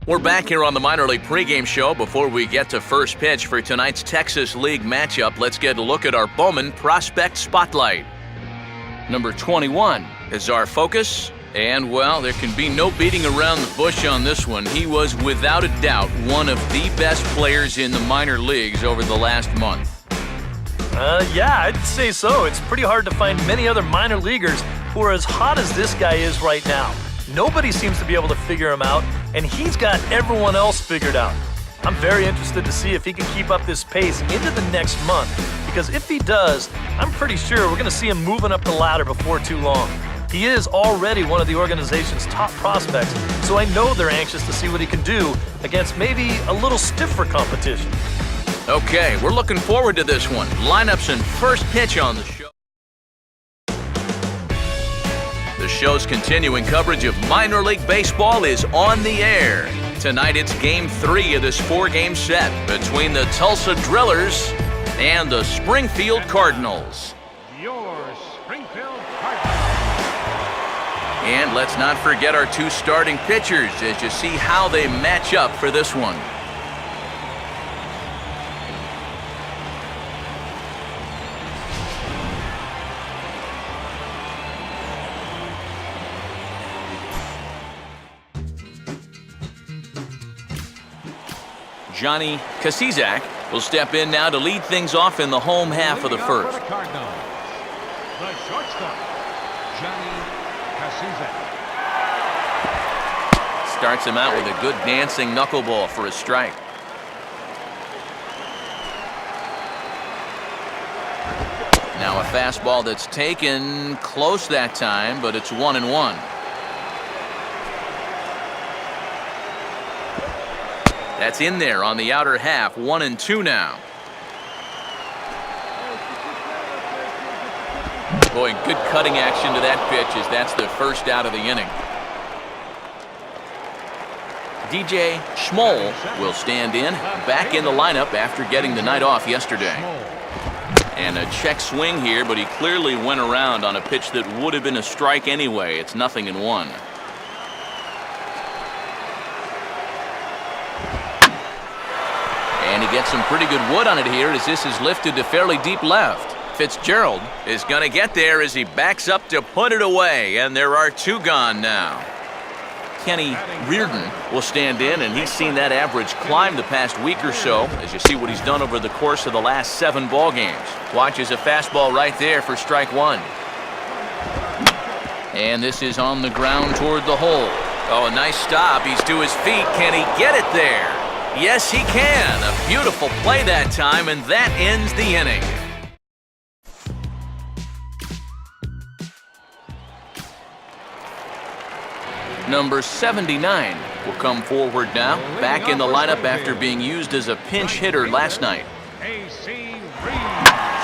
We're back here on the Minor League Pregame Show. Before we get to first pitch for tonight's Texas League matchup, let's get a look at our Bowman Prospect Spotlight. Number 21 is our focus, and, well, there can be no beating around the bush on this one. He was, without a doubt, one of the best players in the minor leagues over the last month. Yeah, I'd say so. It's pretty hard to find many other minor leaguers who are as hot as this guy is right now. Nobody seems to be able to figure him out, and he's got everyone else figured out. I'm very interested to see if he can keep up this pace into the next month, because if he does, I'm pretty sure we're going to see him moving up the ladder before too long. He is already one of the organization's top prospects, so I know they're anxious to see what he can do against maybe a little stiffer competition. Okay, we're looking forward to this one. Lineups and first pitch on the show. The show's continuing coverage of minor league baseball is on the air. Tonight it's Game 3 of this 4-game set between the Tulsa Drillers and the Springfield Cardinals. Your Springfield Cardinals. And let's not forget our two starting pitchers as you see how they match up for this one. Johnny Kasizak will step in now to lead things off in the home half of the first. The Cardinals, the shortstop, Johnny Kasizak. Starts him out with a good dancing knuckleball for a strike. Now a fastball that's taken close that time, but it's 1-1. That's in there on the outer half, 1-2 now. Boy, good cutting action to that pitch as that's the first out of the inning. DJ Schmoll will stand in, back in the lineup after getting the night off yesterday. And a check swing here, but he clearly went around on a pitch that would have been a strike anyway. It's 0-1. And he gets some pretty good wood on it here as this is lifted to fairly deep left. Fitzgerald is going to get there as he backs up to put it away, and there are two gone now. Kenny Reardon will stand in, and he's seen that average climb the past week or so as you see what he's done over the course of the last 7 ball games. Watches a fastball right there for strike 1. And this is on the ground toward the hole. Oh, a nice stop. He's to his feet. Can he get it there? Yes, he can. A beautiful play that time, and that ends the inning. Number 79 will come forward now, back in the lineup after being used as a pinch hitter last night.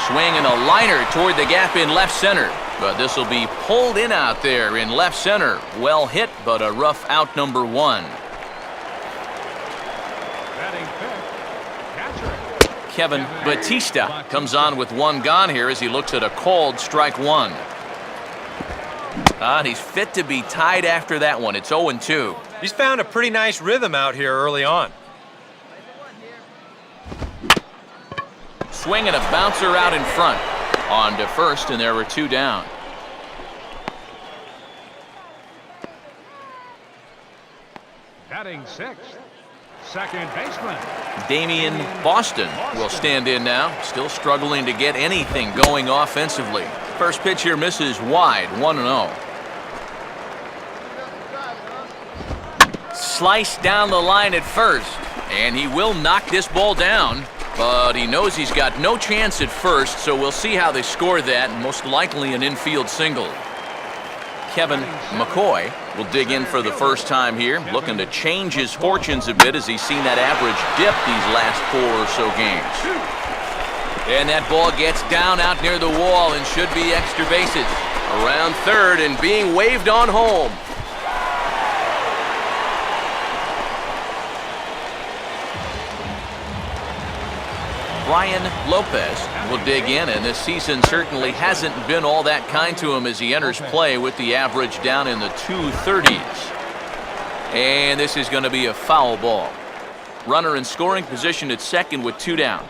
Swinging a liner toward the gap in left center, but this will be pulled in out there in left center. Well hit, but a rough out, number 1. Kevin Batista comes on with 1 gone here as he looks at a called strike 1. And he's fit to be tied after that one. It's 0-2. He's found a pretty nice rhythm out here early on. Swinging a bouncer out in front. On to first, and there were 2 down. Batting 6th, second baseman Damian Boston will stand in now, still struggling to get anything going offensively. First pitch here misses wide, 1-0. Slice down the line at first, and he will knock this ball down, but he knows he's got no chance at first, so we'll see how they score that, most likely an infield single. Kevin McCoy will dig in for the first time here, looking to change his fortunes a bit as he's seen that average dip these last 4 or so games. And that ball gets down out near the wall and should be extra bases. Around third and being waved on home. Brian Lopez will dig in, and this season certainly hasn't been all that kind to him as he enters play with the average down in the 230s. And this is going to be a foul ball. Runner in scoring position at second with 2 down.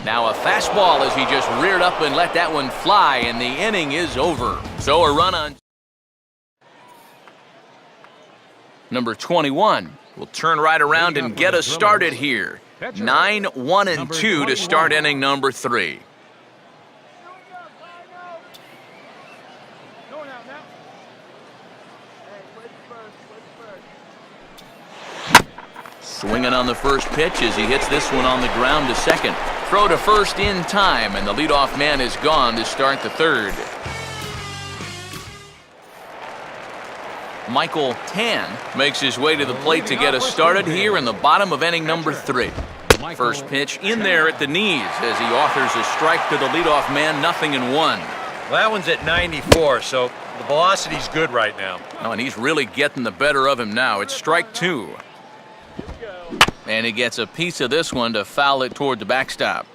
Now a fastball as he just reared up and let that one fly, and the inning is over. So a run on number 21 will turn right around and get us started here. 9-1-2 to start inning number 3. Swinging on the first pitch as he hits this one on the ground to second. Throw to first in time, and the leadoff man is gone to start the third. Michael Tan makes his way to the plate to get us started here in the bottom of inning number 3. First pitch in there at the knees as he offers a strike to the leadoff man, 0-1. Well, that one's at 94, so the velocity's good right now. Oh, and he's really getting the better of him now. It's strike 2. And he gets a piece of this one to foul it toward the backstop.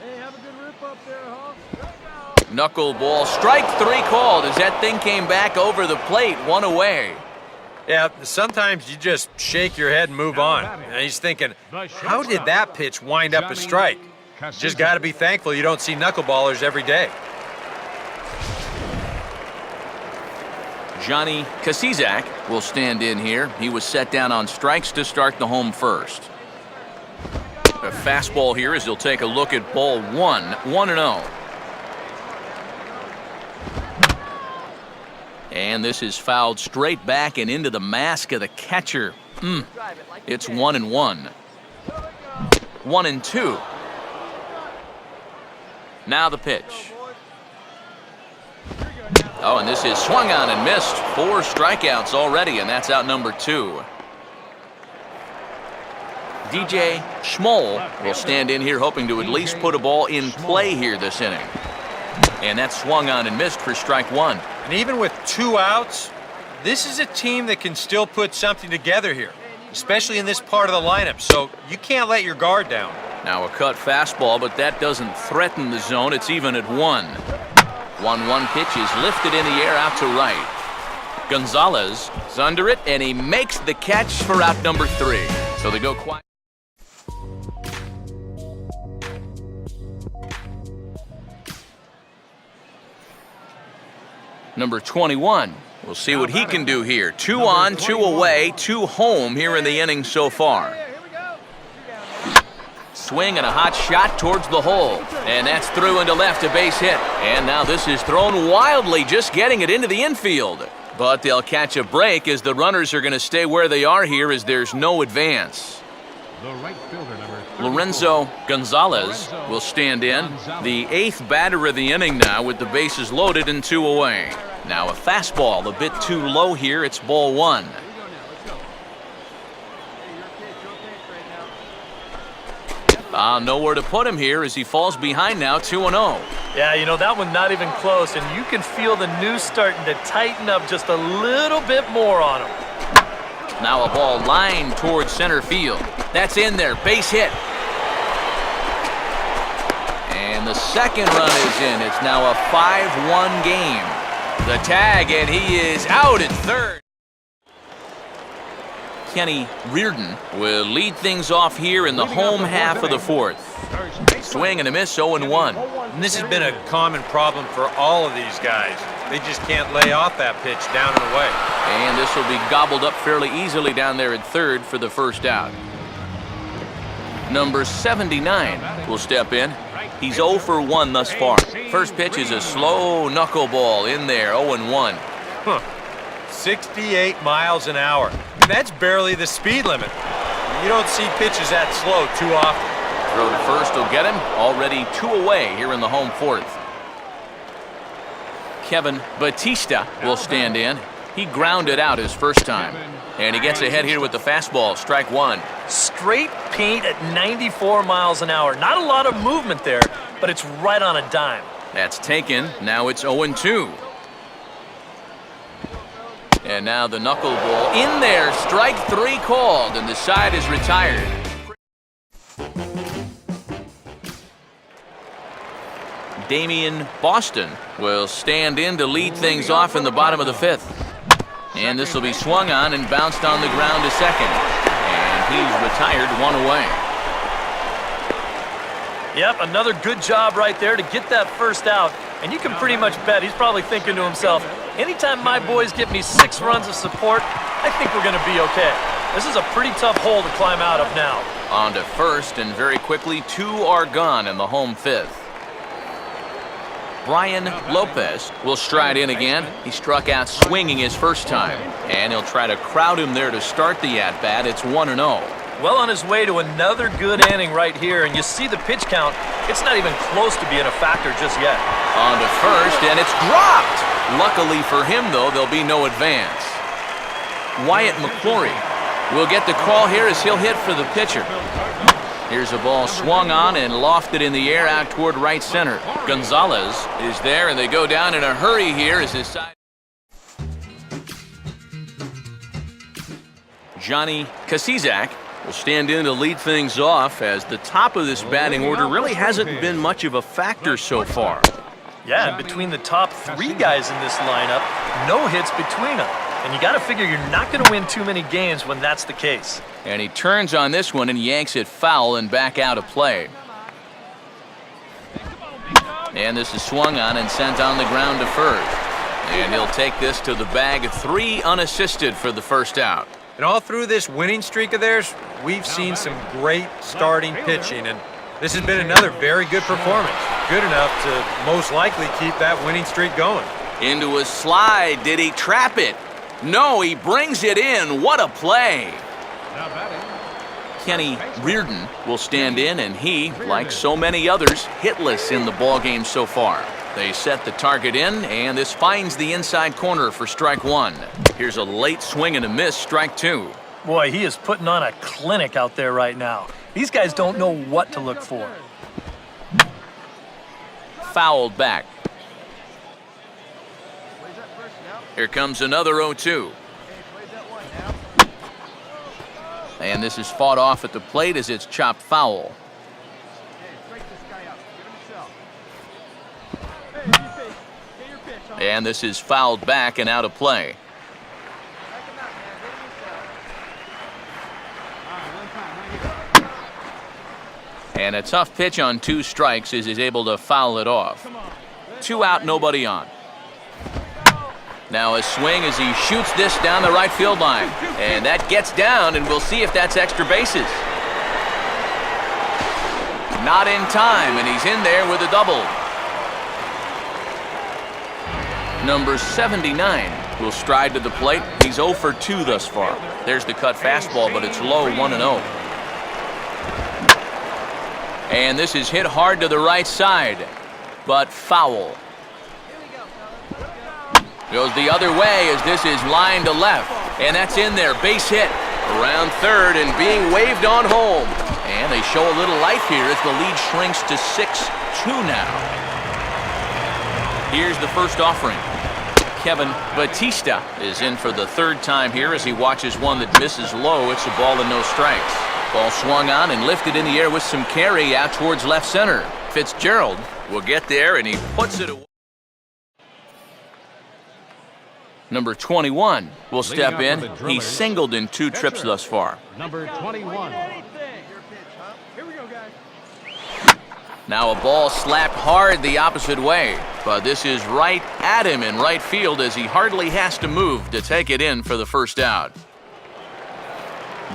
Hey, have a good rip up there, huh? Knuckleball, strike 3 called as that thing came back over the plate, 1 away. Yeah, sometimes you just shake your head and move on. And he's thinking, how did that pitch wind up a strike? Just got to be thankful you don't see knuckleballers every day. Johnny Kasizak will stand in here. He was set down on strikes to start the home first. A fastball here as he'll take a look at ball 1, 1-0. And this is fouled straight back and into the mask of the catcher. It's 1-1. 1-2. Now the pitch. Oh, and this is swung on and missed. 4 strikeouts already, and that's out number 2. DJ Schmoll will stand in here hoping to at least put a ball in play here this inning. And that's swung on and missed for strike 1. And even with 2 outs, this is a team that can still put something together here, especially in this part of the lineup, so you can't let your guard down. Now a cut fastball, but that doesn't threaten the zone. It's even at 1. 1-1 pitch is lifted in the air out to right. Gonzalez is under it, and he makes the catch for out number 3. So they go quiet. Number 21. We'll see what he can do here. 2 on, 2 away, 2 home here in the inning so far. Swing and a hot shot towards the hole. And that's through into left, a base hit. And now this is thrown wildly, just getting it into the infield. But they'll catch a break as the runners are going to stay where they are here as there's no advance. The right fielder, number 34. Lorenzo Gonzalez will stand in. The 8th batter of the inning now with the bases loaded and 2 away. Now a fastball a bit too low here. It's ball 1. Nowhere to put him here as he falls behind now, 2-0. Yeah, you know, that one not even close, and you can feel the noose starting to tighten up just a little bit more on him. Now a ball lined towards center field. That's in there, base hit. And the second run is in. It's now a 5-1 game. The tag, and he is out at third. Kenny Reardon will lead things off here in the home half of the 4th. Swing and a miss, 0-1. And this has been a common problem for all of these guys. They just can't lay off that pitch down and away. And this will be gobbled up fairly easily down there at third for the first out. Number 79 will step in. He's 0 for 1 thus far. First pitch is a slow knuckleball in there, 0-1. 68 miles an hour. That's barely the speed limit. You don't see pitches that slow too often. Throw to first will get him. Already 2 away here in the home 4th. Kevin Batista will stand in. He grounded out his first time. And he gets ahead here with the fastball, strike 1. Straight paint at 94 miles an hour. Not a lot of movement there, but it's right on a dime. That's taken. Now it's 0-2. And now the knuckleball in there. Strike 3 called, and the side is retired. Damian Boston will stand in to lead things off in the bottom of the 5th. And this will be swung on and bounced on the ground to second. And he's retired, one away. Yep, another good job right there to get that first out. And you can pretty much bet he's probably thinking to himself, anytime my boys get me 6 runs of support, I think we're going to be okay. This is a pretty tough hole to climb out of now. On to first, and very quickly, 2 are gone in the home 5th. Brian Lopez will stride in again. He struck out swinging his first time, and he'll try to crowd him there to start the at-bat. It's 1-0. Well on his way to another good inning right here, and you see the pitch count. It's not even close to being a factor just yet. On to first, and it's dropped. Luckily for him, though, there'll be no advance. Wyatt McClory will get the call here as he'll hit for the pitcher. Here's a ball swung on and lofted in the air out toward right center. Gonzalez is there, and they go down in a hurry here as his side. Johnny Kasizak will stand in to lead things off, as the top of this batting order really hasn't been much of a factor so far. Yeah, and between the top 3 guys in this lineup, no hits between them. And you got to figure you're not going to win too many games when that's the case. And he turns on this one and yanks it foul and back out of play. And this is swung on and sent on the ground to first. And he'll take this to the bag, 3 unassisted for the first out. And all through this winning streak of theirs, we've seen some great starting pitching, and this has been another very good performance. Good enough to most likely keep that winning streak going. Into a slide. Did he trap it? No, he brings it in. What a play. Kenny Reardon will stand in, and he, like so many others, hitless in the ballgame so far. They set the target in, and this finds the inside corner for strike 1. Here's a late swing and a miss, strike 2. Boy, he is putting on a clinic out there right now. These guys don't know what to look for. Fouled back. Here comes another 0-2. And this is fought off at the plate as it's chopped foul. And this is fouled back and out of play. And a tough pitch on 2 strikes as he's able to foul it off. 2 out, nobody on. Now a swing as he shoots this down the right field line. And that gets down, and we'll see if that's extra bases. Not in time, and he's in there with a double. Number 79 will stride to the plate. He's 0 for 2 thus far. There's the cut fastball, but it's low, 1-0. And this is hit hard to the right side, but foul. Goes the other way as this is lined to left. And that's in there, base hit. Around third and being waved on home. And they show a little life here as the lead shrinks to 6-2 now. Here's the first offering. Kevin Batista is in for the 3rd time here as he watches one that misses low. It's a ball and no strikes. Ball swung on and lifted in the air with some carry out towards left center. Fitzgerald will get there, and he puts it away. Number 21 will step in. He's singled in 2 trips thus far. Number 21. Now a ball slapped hard the opposite way, but this is right at him in right field as he hardly has to move to take it in for the first out.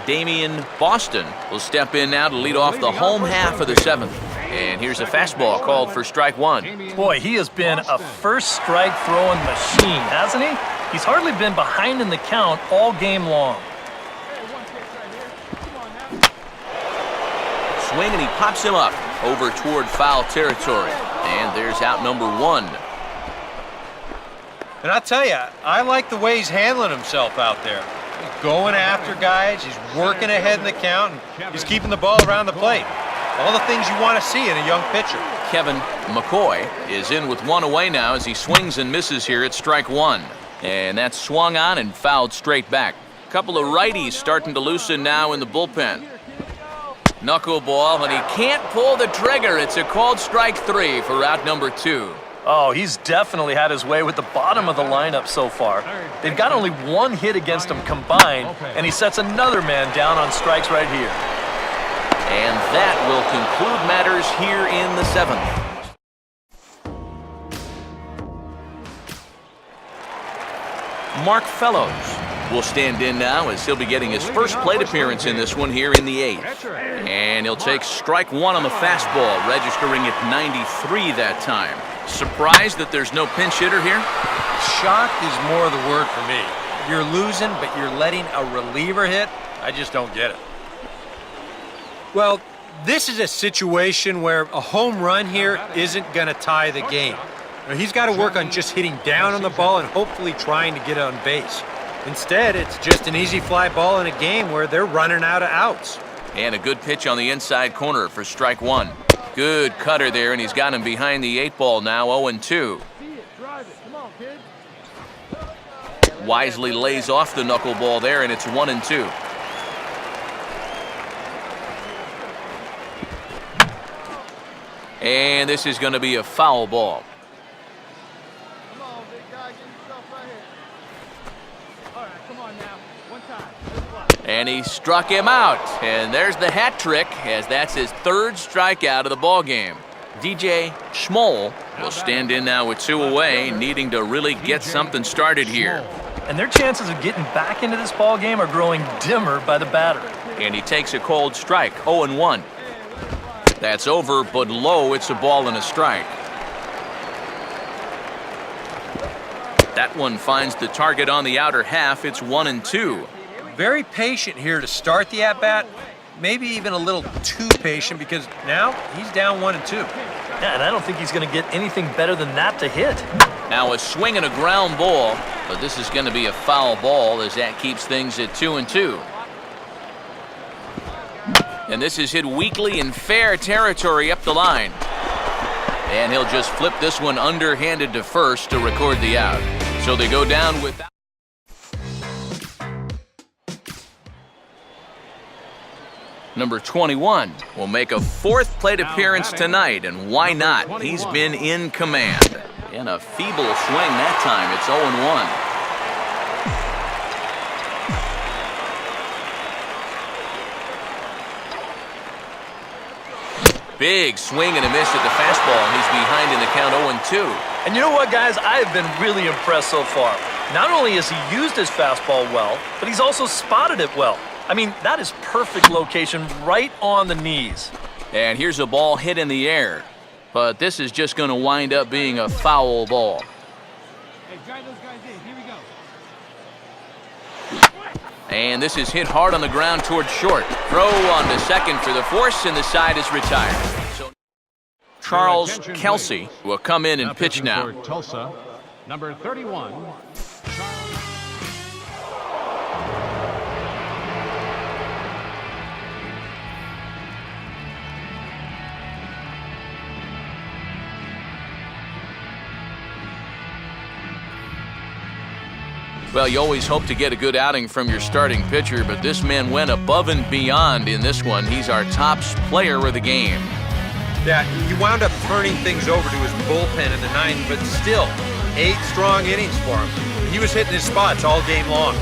Damian Boston will step in now to lead off the home half of the 7th. And here's a fastball called for strike 1. Boy, he has been a first strike throwing machine, hasn't he? He's hardly been behind in the count all game long. Swing, and he pops him up over toward foul territory. And there's out number 1. And I'll tell you, I like the way he's handling himself out there. He's going after guys, he's working ahead in the count, and he's keeping the ball around the plate. All the things you want to see in a young pitcher. Kevin McCoy is in with 1 away now as he swings and misses here at strike 1. And that's swung on and fouled straight back. A couple of righties starting to loosen now in the bullpen. Knuckleball, and he can't pull the trigger. It's a called strike 3 for out number 2. Oh, he's definitely had his way with the bottom of the lineup so far. They've got only one hit against him combined, and he sets another man down on strikes right here. And that will conclude matters here in the 7th. Mark Fellows will stand in now as he'll be getting his first plate appearance in this one here in the 8th. And he'll take strike one on the fastball, registering at 93 that time. Surprised that there's no pinch hitter here? Shocked is more the word for me. You're losing, but you're letting a reliever hit? I just don't get it. Well, this is a situation where a home run here isn't going to tie the game. Now, he's got to work on just hitting down on the ball and hopefully trying to get on base. Instead, it's just an easy fly ball in a game where they're running out of outs. And a good pitch on the inside corner for strike one. Good cutter there, and he's got him behind the 8-ball now, 0-2. Wisely lays off the knuckleball there, and it's 1-2. And this is going to be a foul ball. And he struck him out. And there's the hat trick, as that's his 3rd strikeout of the ball game. DJ Schmoll will stand in now with 2 away, needing to really get something started here. And their chances of getting back into this ball game are growing dimmer by the batter. And he takes a cold strike, 0-1. That's over, but low. It's a ball and a strike. That one finds the target on the outer half. It's 1-2. Very patient here to start the at-bat. Maybe even a little too patient because now he's down 1-2. Yeah, and I don't think he's going to get anything better than that to hit. Now a swing and a ground ball, but this is going to be a foul ball as that keeps things at 2-2. And this is hit weakly in fair territory up the line. And he'll just flip this one underhanded to first to record the out. So they go down without. Number 21 will make a 4th plate appearance tonight, and why not? He's been in command. And a feeble swing that time. It's 0-1. Big swing and a miss at the fastball, and he's behind in the count 0-2. And you know what, guys? I have been really impressed so far. Not only has he used his fastball well, but he's also spotted it well. I mean, that is perfect location right on the knees. And here's a ball hit in the air. But this is just going to wind up being a foul ball. Hey, drive those guys in. Here we go. And this is hit hard on the ground towards short. Throw on to second for the force, and the side is retired. So Charles Kelsey will come in and pitch now. For Tulsa, number 31. Well, you always hope to get a good outing from your starting pitcher, but this man went above and beyond in this one. He's our top player of the game. Yeah, he wound up turning things over to his bullpen in the 9th, but still, 8 strong innings for him. He was hitting his spots all game long.